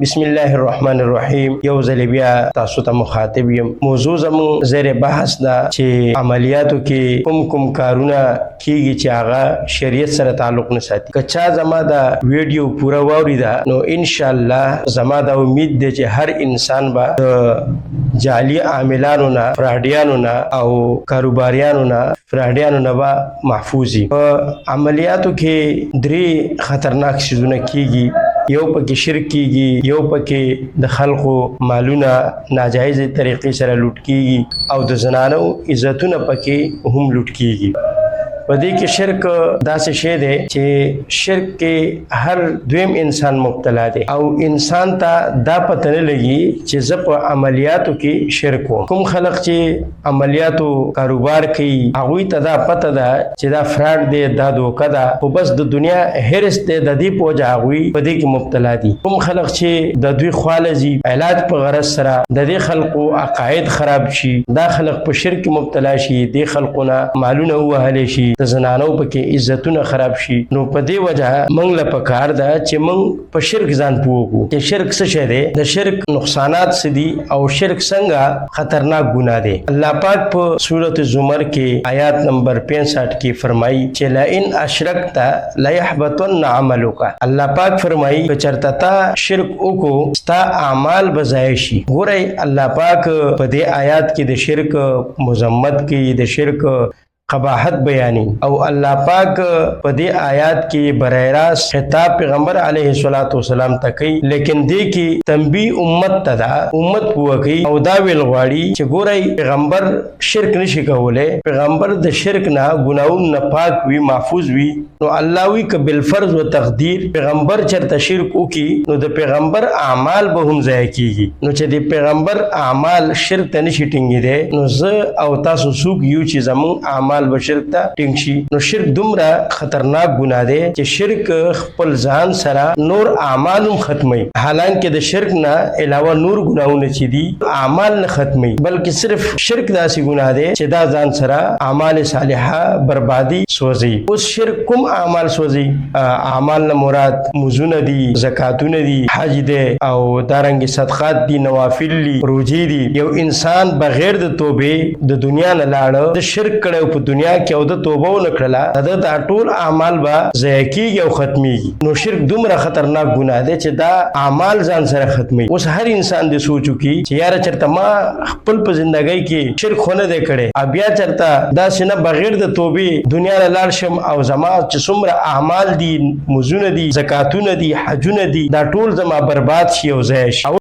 بسم الله الرحمن الرحیم. یو ځل بیا تاسو ته مخاطب یم. موضوع زمون زیر بحث دا چې عملیاتو کې کوم کارونه کیږي چې هغه شریعت سره تعلق نه ساتي. که چا زما دا ویډیو پورا واوریدا نو ان شاء الله زما دا امید دی چې هر انسان به جعلی عاملانو نه، فراډیانو نه او کاروباریانو نه، فراډیانو نه به محفوظ وي. په عملیاتو کې درې خطرناک شیزونه کیږي. یو پکې شرک کیږي، یو پکې د خلقو مالونه ناجایز طریقې سره لوټ کیږي او د زنانو عزتونه پکې هم لوټ کیږي. په دې کې شرک داسې شی دی چې شرک کې هر دویم انسان مبتلا دی او انسان ته دا پته نه لګي چې زه په عملیاتو کې شرک وم. کوم خلق چې عملیاتو کاروبار کوي هغوی ته دا پته ده چې دا فراډ دی، دا دوکه ده، خو بس د دنیا هرس دی، د دې په وجه هغوی په دې کې مبتلا دي. کوم خلق چې د دوی خواله ځي علاج په غرض سره د دې خلقو عقاید خراب شي، دا خلق په شرک مبتلا شي، دې خلقونه مالونه ووهلی شي، د زنانو پکې عزتونه خراب شي. نو په دې وجه موږ له پکار ده چې موږ په شرک ځان پوه کړو چې شرک څه شی دی، د شرک نقصانات څه دي او شرک څنګه خطرناک ګناه دی. الله پاک په سورۃ زمر کې آیات نمبر 65 کې فرمایي چې لئن اشرکت لیحبطن عملک. الله پاک فرمایي چې چرته تا شرک وکړو ستا اعمال به ضایع شي. ګورئ الله پاک په دې آیات کې د شرک مذمت کوي، د شرک قباحت بیانی او الله پاک په دې آیات کې برای راست خطاب پیغمبر علیه الصلاۃ والسلام ته کوي، لیکن دې کې تنبیه امت ته ده، امت پوهوي او دا ویل غواړي چې ګورئ پیغمبر شرک نشي کولای، پیغمبر د شرک نه ګناہوں نه پاک وي، محفوظ وي. نو الله وی ک بالفرض و تقدیر پیغمبر چرته شرک وکي نو د پیغمبر اعمال به هم ضایع کیږي. نو چې د پیغمبر اعمال شرک ته نشي ټینګېدی نو زه او تاسو څوک یو چې زمون اعمال به شرک ته ټینګ شي. نو شرک دومره خطرناک ګناه دی چې شرک خپل ځان سره نور اعمال هم ختمي. حالانکه د شرک نه علاوه نور ګناهونه چې دي اعمال نه ختمي، بلکې صرف شرک داسې ګناه دی چې دا ځان سره اعمال صالحه بربادي سوځي. اوس شرک کوم اعمال سوځي؟ اعمال نه مراد مزونه دي، زکاتونه دي، حج دی او دارنګ صدقات دي، نوافل دي، روزي دي. یو انسان بغیر د توبې د دنیا نه لاړ، د شرک کړه په دنیا کې او د توبه ونه کړله، دا ټول اعمال به ضایع کیږي او ختميږي. نو شرک دومره خطرناک ګناه دی چې دا اعمال ځان سره ختمي. اوس هر انسان دې سوچو کی چې یاره چرته ما خپل په ژوندۍ کې شرک خونه دی کړي، بیا چرته دا سینه بغیر د توبې دنیا له لاړ شم او زما چې څومره اعمال دي، مزونه دي، زکاتونه دي، حجونه دي، دا ټول زما برباد شي او ضایع شي.